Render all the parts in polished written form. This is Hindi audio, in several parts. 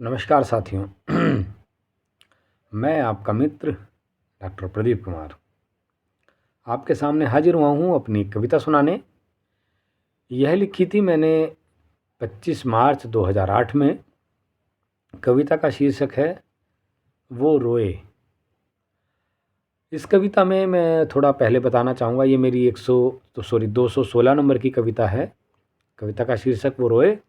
नमस्कार साथियों। मैं आपका मित्र डॉक्टर प्रदीप कुमार आपके सामने हाजिर हुआ हूँ अपनी कविता सुनाने। यह लिखी थी मैंने 25 मार्च 2008 में। कविता का शीर्षक है वो रोए। इस कविता में मैं थोड़ा पहले बताना चाहूँगा, ये मेरी 216 नंबर की कविता है। कविता का शीर्षक वो रोए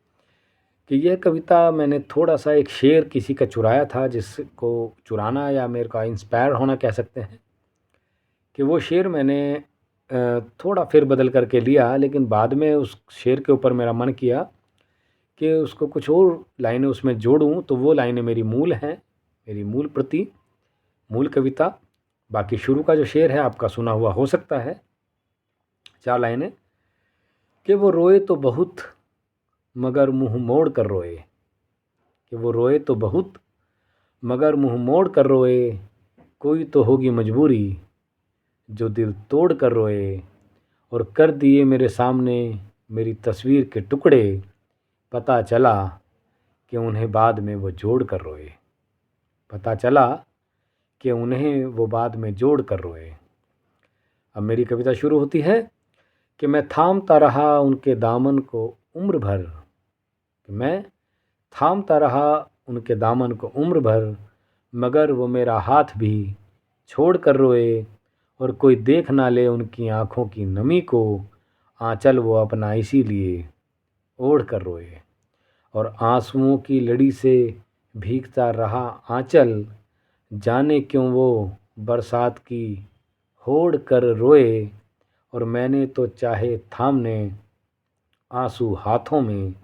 कि यह कविता मैंने थोड़ा सा एक शेर किसी का चुराया था, जिसको चुराना या मेरे का इंस्पायर होना कह सकते हैं। कि वो शेर मैंने थोड़ा फिर बदल करके लिया, लेकिन बाद में उस शेर के ऊपर मेरा मन किया कि उसको कुछ और लाइनें उसमें जोड़ूं, तो वो लाइनें मेरी मूल हैं, मेरी मूल प्रति, मूल कविता। बाकी शुरू का जो शेर है आपका सुना हुआ हो सकता है। 4 लाइनें कि वो रोए तो बहुत मगर मुंह मोड़ कर रोए। कि वो रोए तो बहुत मगर मुंह मोड़ कर रोए, कोई तो होगी मजबूरी जो दिल तोड़ कर रोए। और कर दिए मेरे सामने मेरी तस्वीर के टुकड़े, पता चला कि उन्हें बाद में वो जोड़ कर रोए। पता चला कि उन्हें वो बाद में जोड़ कर रोए। अब मेरी कविता शुरू होती है कि मैं थामता रहा उनके दामन को उम्र भर। कि मैं थामता रहा उनके दामन को उम्र भर, मगर वो मेरा हाथ भी छोड़ कर रोए। और कोई देख ना ले उनकी आँखों की नमी को, आंचल वो अपना इसीलिए ओढ़ कर रोए। और आंसुओं की लड़ी से भीगता रहा आंचल, जाने क्यों वो बरसात की होड़ कर रोए। और मैंने तो चाहे थामने आंसू हाथों में,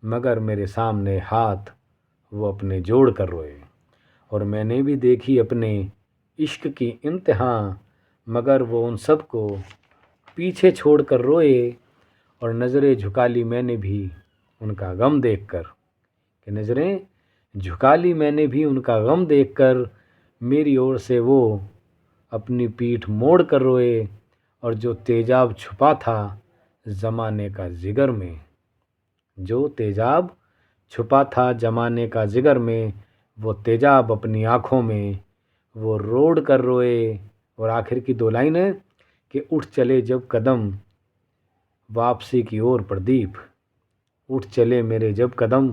मगर मेरे सामने हाथ वो अपने जोड़ कर रोए। और मैंने भी देखी अपने इश्क की इम्तिहा, मगर वो उन सब को पीछे छोड़ कर रोए। और नज़रें झुका ली मैंने भी उनका गम देखकर। कि नज़रें झुका ली मैंने भी उनका गम देखकर, मेरी ओर से वो अपनी पीठ मोड़ कर रोए। और जो तेजाब छुपा था ज़माने का जिगर में, जो तेजाब छुपा था ज़माने का जिगर में, वो तेजाब अपनी आँखों में वो रोड़ कर रोए। और आखिर की 2 लाइनें कि उठ चले जब कदम वापसी की ओर प्रदीप। उठ चले मेरे जब कदम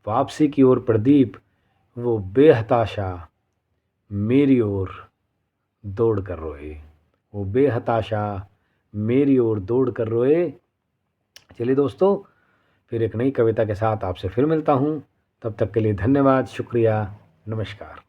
वापसी की ओर प्रदीप, वो बेहताशा मेरी ओर दौड़ कर रोए। वो बेहताशा मेरी ओर दौड़ कर रोए। चलिए दोस्तों, फिर एक नई कविता के साथ आपसे फिर मिलता हूँ। तब तक के लिए धन्यवाद, शुक्रिया, नमस्कार।